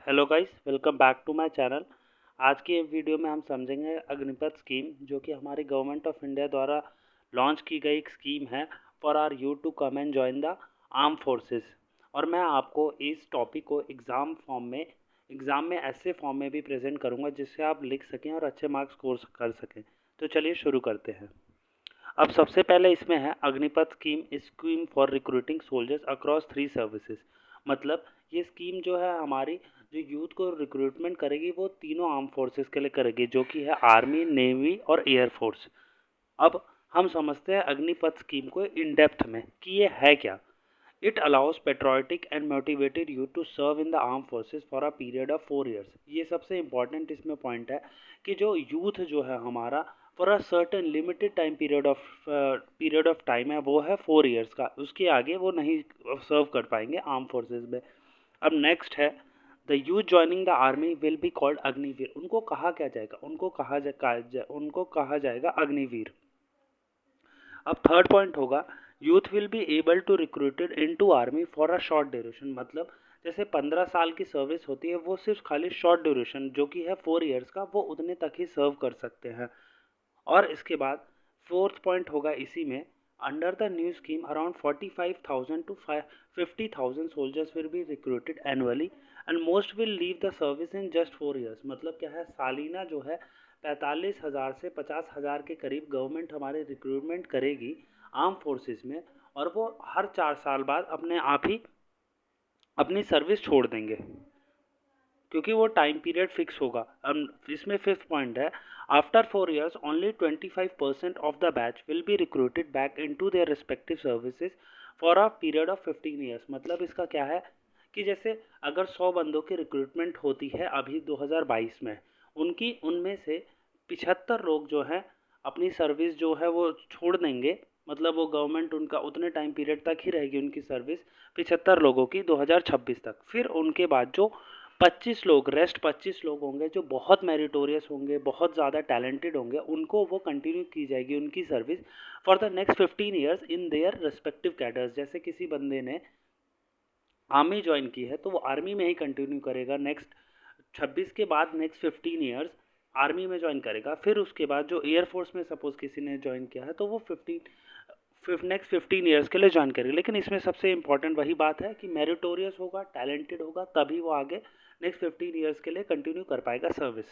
Hello guys, welcome back to my channel. आज की video में हम समझेंगे अग्निपथ स्कीम, जो कि हमारी गवर्नमेंट ऑफ इंडिया द्वारा लॉन्च की गई एक स्कीम है for are you to come and join the arm forces. और मैं आपको इस टॉपिक को एग्ज़ाम में ऐसे फॉर्म में भी प्रेजेंट करूंगा जिससे आप लिख सकें और अच्छे मार्क्स स्कोर कर सकें। तो चलिए शुरू करते हैं। अब सबसे पहले इसमें है Agnipath scheme for recruiting soldiers across 3 services. मतलब ये स्कीम जो है हमारी जो यूथ को रिक्रूटमेंट करेगी वो तीनों आर्म फोर्सेस के लिए करेगी, जो कि है आर्मी, नेवी और एयर फोर्स। अब हम समझते हैं अग्निपथ स्कीम को इन डेप्थ में कि ये है क्या। It allows patriotic and motivated youth to serve in the arm forces for a period of 4 years। ये सबसे इम्पॉर्टेंट इसमें पॉइंट है कि जो यूथ जो है हमारा for a certain limited period of time है वो है 4 years का, उसके आगे वो नहीं सर्व कर पाएंगे आर्म फोर्सेस में। अब नेक्स्ट है the youth joining the army will be called Agniveer. उनको कहा क्या जाएगा? उनको कहा जाएगा अग्निवीर। अब थर्ड पॉइंट होगा youth will be able to recruited into army for a short duration. मतलब जैसे 15 साल की सर्विस होती है वो सिर्फ खाली शॉर्ट ड्यूरेशन जो कि है 4 years का, वो उतने तक ही सर्व कर सकते हैं। और इसके बाद फोर्थ पॉइंट होगा इसी में, under the new scheme around 45,000 to 50,000 soldiers will be recruited annually and most will leave the service in just 4 years। मतलब क्या है, सालीना जो है 45,000 से 50,000 के करीब गवर्नमेंट हमारे रिक्रूटमेंट करेगी आर्म फोर्सेस में, और वो हर 4 साल बाद अपने आप ही अपनी सर्विस छोड़ देंगे क्योंकि वो टाइम पीरियड फिक्स होगा। अब इसमें फिफ्थ पॉइंट है after 4 years only 25% of the batch will be recruited back into their respective services for a period of 15 years। मतलब इसका क्या है कि जैसे अगर 100 बंदों की रिक्रूटमेंट होती है अभी 2022 में, उनमें से 75 लोग जो हैं अपनी सर्विस जो है वो छोड़ देंगे। मतलब वो गवर्नमेंट उनका उतने टाइम पीरियड तक ही रहेगी उनकी सर्विस, 75 लोगों की 2026 तक। फिर उनके बाद जो 25 लोग होंगे जो बहुत मेरिटोरियस होंगे, बहुत ज़्यादा टैलेंटेड होंगे, उनको वो कंटिन्यू की जाएगी उनकी service for the next 15 years in their respective cadres. जैसे किसी बंदे ने आर्मी ज्वाइन की है तो वो आर्मी में ही कंटिन्यू करेगा नेक्स्ट 26 के बाद नेक्स्ट 15 years आर्मी में ज्वाइन करेगा। फिर उसके बाद जो एयरफोर्स में सपोज किसी ने ज्वाइन किया है तो वो नेक्स्ट 15 years के लिए ज्वाइन करेगा। लेकिन इसमें सबसे इंपॉर्टेंट वही बात है कि मेरिटोरियस होगा, टैलेंटेड होगा, तभी वो आगे नेक्स्ट 15 years के लिए कंटिन्यू कर पाएगा सर्विस।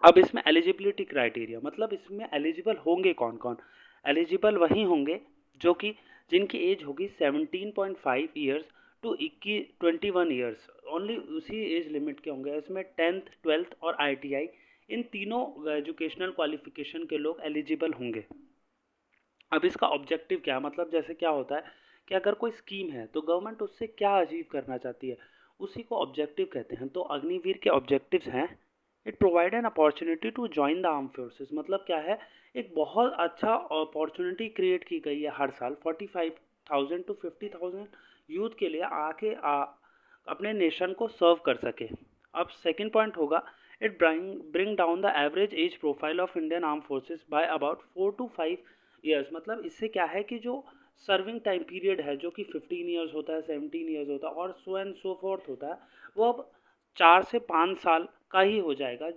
अब इसमें एलिजिबिलिटी क्राइटेरिया, मतलब इसमें एलिजिबल होंगे कौन कौन? एलिजिबल वही होंगे जो कि जिनकी एज होगी 17.5 ईयर्स टू 21 ईयर्स, ओनली उसी एज लिमिट के होंगे। इसमें 10th 12th और ITI इन तीनों एजुकेशनल क्वालिफिकेशन के लोग एलिजिबल होंगे। अब इसका ऑब्जेक्टिव क्या है? मतलब जैसे क्या होता है कि अगर कोई स्कीम है तो गवर्नमेंट उससे क्या अचीव करना चाहती है, उसी को ऑब्जेक्टिव कहते हैं। तो अग्निवीर के ऑब्जेक्टिव्स हैं it provide an opportunity to join the arm forces. मतलब क्या है, एक बहुत अच्छा अपॉर्चुनिटी क्रिएट की गई है हर साल 45,000 to 50,000 यूथ के लिए अपने नेशन को सर्व कर सके। अब सेकेंड पॉइंट होगा it bring down the average age profile of Indian arm forces by about 4 to 5 years। मतलब इससे क्या है कि जो सर्विंग टाइम पीरियड है जो कि 15 years होता है, 17 years होता है और सो एंड सो फोर्थ होता है, वो अब 4 से 5 साल का ही हो जाएगा,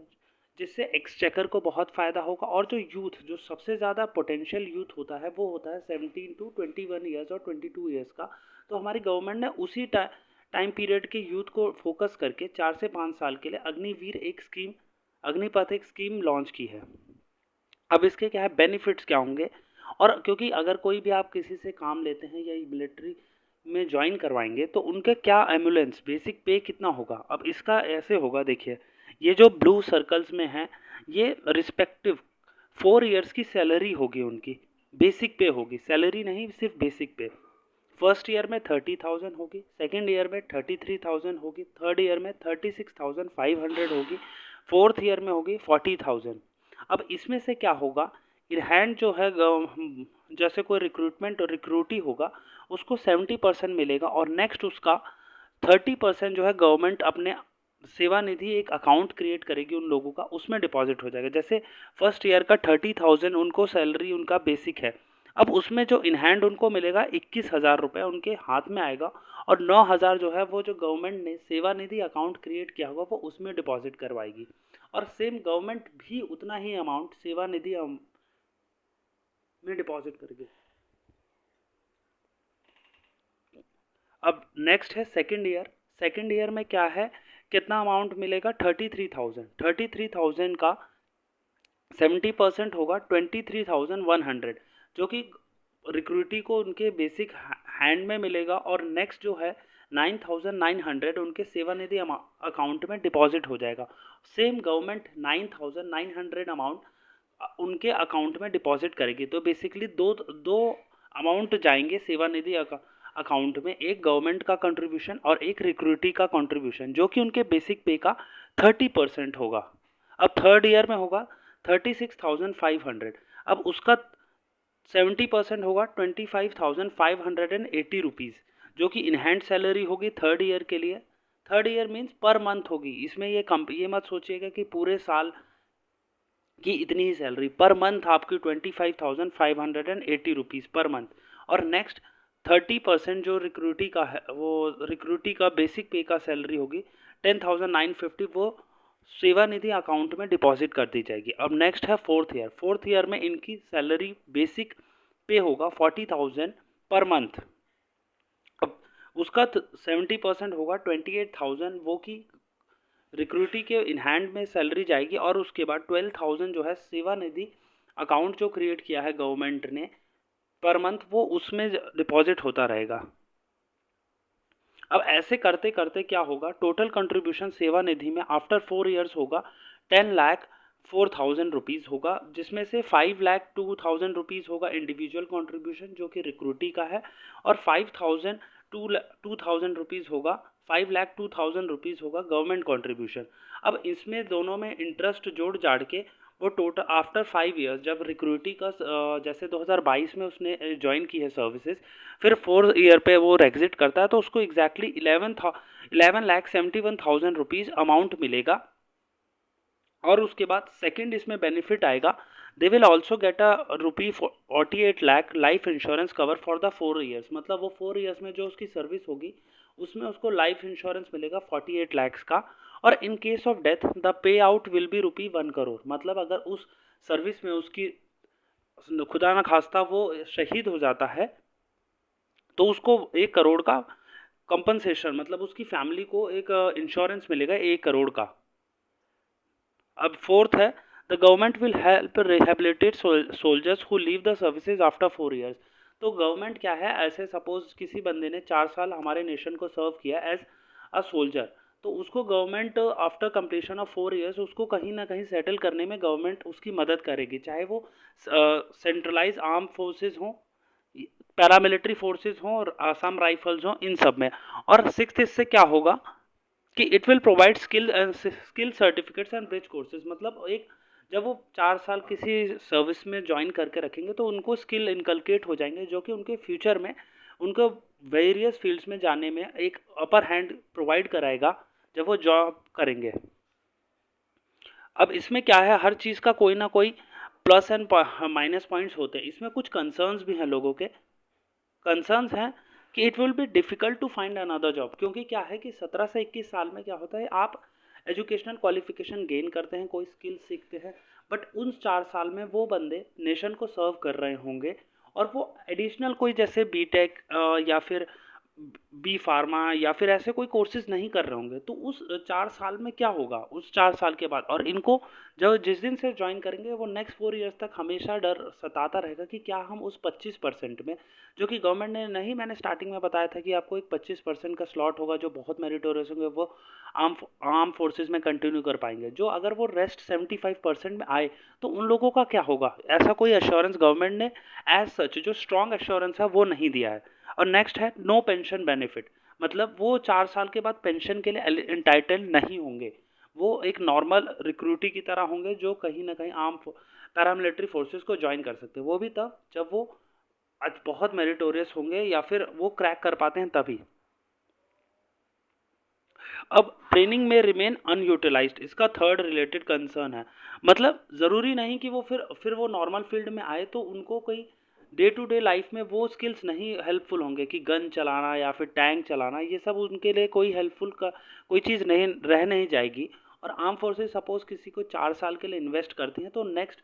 जिससे एक्सचेकर को बहुत फ़ायदा होगा। और जो यूथ, जो सबसे ज़्यादा पोटेंशियल यूथ होता है वो होता है 17 to 21 years और 22 years का। तो हमारी गवर्नमेंट ने उसी टाइम पीरियड के यूथ को फोकस करके 4 से 5 साल के लिए अग्निपथ एक स्कीम लॉन्च की है। अब इसके क्या है बेनिफिट्स क्या होंगे? और क्योंकि अगर कोई भी आप किसी से काम लेते हैं या मिलिट्री में ज्वाइन करवाएंगे तो उनके क्या एम्बुलेंस बेसिक पे कितना होगा? अब इसका ऐसे होगा, देखिए ये जो ब्लू सर्कल्स में है ये रिस्पेक्टिव 4 years की सैलरी होगी उनकी, बेसिक पे होगी, सैलरी नहीं सिर्फ बेसिक पे। फर्स्ट ईयर में 30,000 होगी, सेकेंड ईयर में 33,000 होगी, थर्ड ईयर में 36,500 होगी, फोर्थ ईयर में होगी 40,000। अब इसमें से क्या होगा, इन हैंड जो है जैसे कोई रिक्रूटमेंट और रिक्रूटी होगा उसको 70% मिलेगा और नेक्स्ट उसका 30% जो है गवर्नमेंट अपने सेवा निधि एक अकाउंट क्रिएट करेगी उन लोगों का, उसमें डिपॉजिट हो जाएगा। जैसे फर्स्ट ईयर का 30,000 उनको सैलरी उनका बेसिक है, अब उसमें जो इन हैंड उनको मिलेगा 21,000 रुपये उनके हाथ में आएगा, और 9,000 जो है वो जो गवर्नमेंट ने सेवा निधि अकाउंट क्रिएट किया होगा वो उसमें डिपॉजिट करवाएगी, और सेम गवर्नमेंट भी उतना ही अमाउंट सेवा निधि में डिपॉजिट करेगी। अब नेक्स्ट है सेकेंड ईयर। सेकेंड ईयर में क्या है, कितना अमाउंट मिलेगा, 33,000। 33,000 का 70% होगा 23,100, जो कि रिक्रूटी को उनके बेसिक हैंड में मिलेगा, और नेक्स्ट जो है 9,900 उनके सेवानिधि अकाउंट में डिपॉजिट हो जाएगा। सेम गवर्नमेंट 9,900 अमाउंट उनके अकाउंट में डिपॉजिट करेगी। तो बेसिकली दो अमाउंट जाएंगे सेवानिधि अकाउंट में, एक गवर्नमेंट का कंट्रीब्यूशन और एक रिक्रूटी का कंट्रीब्यूशन, जो कि उनके बेसिक पे का 30% होगा। अब थर्ड ईयर में होगा 36,500। अब उसका 70% होगा 25,580 रुपीज़, जो कि इन हैंड सैलरी होगी थर्ड ईयर के लिए। Third year means per month होगी, इसमें ये मत सोचिएगा कि पूरे साल की इतनी ही सैलरी, पर मंथ आपकी 25,580 रुपीज़ पर मंथ। और नेक्स्ट 30% जो रिक्रूटी का है, वो रिक्रूटी का बेसिक पे का सैलरी होगी 10,950, वो सेवानिधि अकाउंट में डिपॉजिट कर दी जाएगी। अब नेक्स्ट है फोर्थ ईयर। फोर्थ ईयर में इनकी सैलरी बेसिक पे होगा 40,000 पर मंथ। अब उसका 70% होगा 28,000, वो की रिक्रूटी के इन हैंड में सैलरी जाएगी, और उसके बाद 12,000 जो है सेवानिधि अकाउंट जो क्रिएट किया है गवर्नमेंट ने पर मंथ, वो उसमें डिपॉजिट होता रहेगा। अब ऐसे करते करते क्या होगा, टोटल कंट्रीब्यूशन सेवा निधि में आफ्टर 4 ईयर्स होगा 10,04,000 रुपीज़ होगा, जिसमें से 5,02,000 रुपीज़ होगा इंडिविजुअल कंट्रीब्यूशन जो कि रिक्रूटी का है, और 5,02,000 रुपीज़ होगा 5,02,000 रुपीज़ होगा गवर्नमेंट कंट्रीब्यूशन। अब इसमें दोनों में इंटरेस्ट जोड़ जाड़ के वो टोटल आफ्टर 5 ईयर्स, जब रिक्रूटी का जैसे 2022 में उसने ज्वाइन की है सर्विसेज, फिर 4 ईयर पे वो एग्जिट करता है, तो उसको एग्जैक्टली 11,71,000 रुपीज़ अमाउंट मिलेगा। और उसके बाद सेकंड इसमें बेनिफिट आएगा, they will also get a ₹48 lakh life insurance cover for the 4 years. मतलब वो 4 ईयर्स में जो उसकी सर्विस होगी उसमें उसको लाइफ इंश्योरेंस मिलेगा 48 लाख का, और in case of death the pay out will be ₹1 crore. मतलब अगर उस सर्विस में उसकी खुदा न खास्ता वो शहीद हो जाता है तो उसको 1 करोड़ का कंपनसेशन, मतलब उसकी फैमिली को एक इंश्योरेंस मिलेगा 1 करोड़ का। अब फोर्थ है, the government will help rehabilitate soldiers who leave the services after 4 years. तो गवर्नमेंट क्या है, ऐसे सपोज किसी बंदे ने 4 साल हमारे नेशन को सर्व किया एज अ सोल्जर, तो उसको government after completion of 4 years उसको कहीं ना कहीं सेटल करने में गवर्नमेंट उसकी मदद करेगी, चाहे वो सेंट्रलाइज आर्म फोर्सेज हों, पैरामिलिट्री फोर्सेज हों, और आसाम राइफल्स हों, इन सब में। और सिक्स्थ इससे क्या होगा कि it will provide skill certificates and bridge courses. मतलब एक जब वो 4 साल किसी सर्विस में ज्वाइन करके रखेंगे तो उनको स्किल इनकलकेट हो जाएंगे, जो कि उनके फ्यूचर में उनको वेरियस फील्ड्स में जाने में एक अपर हैंड प्रोवाइड कराएगा जब वो जॉब करेंगे। अब इसमें क्या है, हर चीज़ का कोई ना कोई प्लस एंड माइनस पॉइंट्स होते हैं। इसमें कुछ कंसर्न्स भी हैं लोगों के। कंसर्न्स हैं कि it will be difficult to find another job, क्योंकि क्या है कि 17 से 21 साल में क्या होता है, आप एजुकेशनल क्वालिफिकेशन गेन करते हैं, कोई स्किल सीखते हैं, बट उन 4 साल में वो बंदे नेशन को सर्व कर रहे होंगे, और वो एडिशनल कोई जैसे बीटेक या फिर बी फार्मा या फिर ऐसे कोई कोर्सेज नहीं कर रहे होंगे। तो उस 4 साल में क्या होगा, उस 4 साल के बाद, और इनको जब जिस दिन से ज्वाइन करेंगे वो नेक्स्ट 4 ईयर्स तक हमेशा डर सताता रहेगा कि क्या हम उस 25% में, जो कि गवर्नमेंट ने नहीं, मैंने स्टार्टिंग में बताया था कि आपको एक 25% का स्लॉट होगा जो बहुत मेरिटोरियस होंगे, वो आर्म फोर्सेज में कंटिन्यू कर पाएंगे। जो अगर वो रेस्ट 75% में आए तो उन लोगों का क्या होगा, ऐसा कोई एश्योरेंस गवर्नमेंट ने एज सच जो स्ट्रॉन्ग एश्योरेंस है वो नहीं दिया है। और नेक्स्ट है नो पेंशन बेनिफिट, मतलब वो 4 साल के बाद पेंशन के लिए इंटाइटल नहीं होंगे, वो एक नॉर्मल रिक्रूटी की तरह होंगे जो कहीं ना कहीं आर्म पैरामिलिट्री फोर्सेस को ज्वाइन कर सकते हैं, वो भी तब जब वो बहुत मेरिटोरियस होंगे या फिर वो क्रैक कर पाते हैं तभी। अब ट्रेनिंग में रिमेन अनयूटिलाइज्ड, इसका थर्ड रिलेटेड कंसर्न है। मतलब ज़रूरी नहीं कि वो फिर वो नॉर्मल फील्ड में आए तो उनको कोई डे टू डे लाइफ में वो स्किल्स नहीं हेल्पफुल होंगे कि गन चलाना या फिर टैंक चलाना, ये सब उनके लिए कोई हेल्पफुल का कोई चीज़ नहीं रह नहीं जाएगी। और आर्म फोर्सेस सपोज किसी को 4 साल के लिए इन्वेस्ट करती हैं तो नेक्स्ट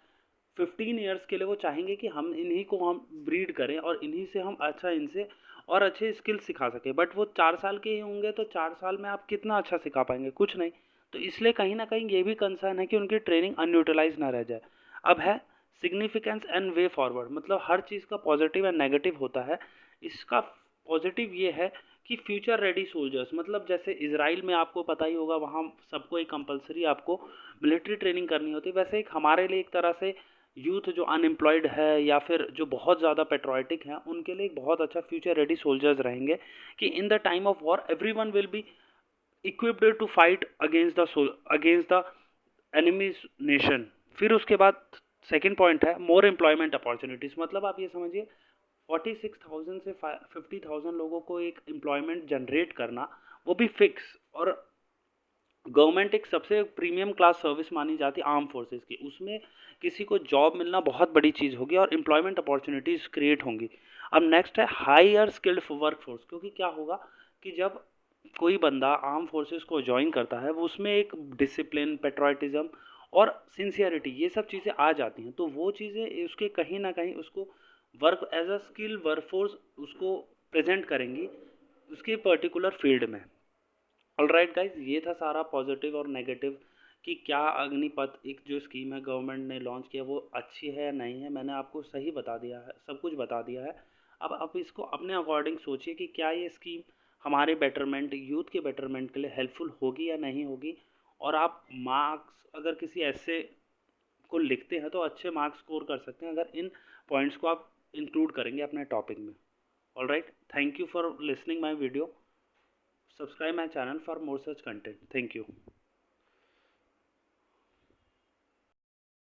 15 ईयर्स के लिए वो चाहेंगे कि हम इन्हीं को हम ब्रीड करें और इन्हीं से हम अच्छा इनसे और अच्छे स्किल सिखा सकें। बट वो 4 साल के ही होंगे तो 4 साल में आप कितना अच्छा सिखा पाएंगे, कुछ नहीं। तो इसलिए कहीं ना कहीं ये भी कंसर्न है कि उनकी ट्रेनिंग अनयूटिलाइज ना रह जाए। अब है सिग्निफिकेंस एंड वे फॉरवर्ड, मतलब हर चीज़ का पॉजिटिव एंड नेगेटिव होता है। इसका पॉजिटिव ये है कि फ्यूचर रेडी सोल्जर्स, मतलब जैसे इसराइल में आपको पता ही होगा, वहाँ सबको एक कंपलसरी आपको मिलिट्री ट्रेनिंग करनी होती है। वैसे एक हमारे लिए एक तरह से यूथ जो अनएम्प्लॉयड है या फिर जो बहुत ज़्यादा पेट्रोटिक हैं, उनके लिए एक बहुत अच्छा फ्यूचर रेडी सोल्जर्स रहेंगे कि in the time of war everyone will be equipped to fight against the enemies nation. फिर उसके बाद सेकंड पॉइंट है मोर एम्प्लॉयमेंट अपॉर्चुनिटीज़, मतलब आप ये समझिए 46,000 से 50,000 लोगों को एक एम्प्लॉयमेंट जनरेट करना, वो भी फिक्स। और गवर्नमेंट एक सबसे प्रीमियम क्लास सर्विस मानी जाती है आर्म फोर्सेस की, उसमें किसी को जॉब मिलना बहुत बड़ी चीज़ होगी और एम्प्लॉयमेंट अपॉर्चुनिटीज़ क्रिएट होंगी। अब नेक्स्ट है हायर स्किल्ड वर्क फोर्स, क्योंकि क्या होगा कि जब कोई बंदा आर्म फोर्सेस को ज्वाइन करता है वो उसमें एक डिसिप्लिन, पेट्रोटिज्म और सिंसियरिटी, ये सब चीज़ें आ जाती हैं। तो वो चीज़ें उसके कहीं ना कहीं उसको work as a skill workforce उसको प्रेजेंट करेंगी उसके पर्टिकुलर फील्ड में। ऑलराइट गाइज, ये था सारा पॉजिटिव और नेगेटिव कि क्या अग्निपथ एक जो स्कीम है गवर्नमेंट ने लॉन्च किया वो अच्छी है या नहीं है। मैंने आपको सही बता दिया है, सब कुछ बता दिया है। अब आप इसको अपने अकॉर्डिंग सोचिए कि क्या ये स्कीम हमारे बेटरमेंट, यूथ के बेटरमेंट के लिए हेल्पफुल होगी या नहीं होगी। और आप मार्क्स अगर किसी ऐसे को लिखते हैं तो अच्छे मार्क्स स्कोर कर सकते हैं अगर इन पॉइंट्स को आप इंक्लूड करेंगे अपने टॉपिक में। Alright, thank you for listening my video. Subscribe my channel for more such content. Thank you.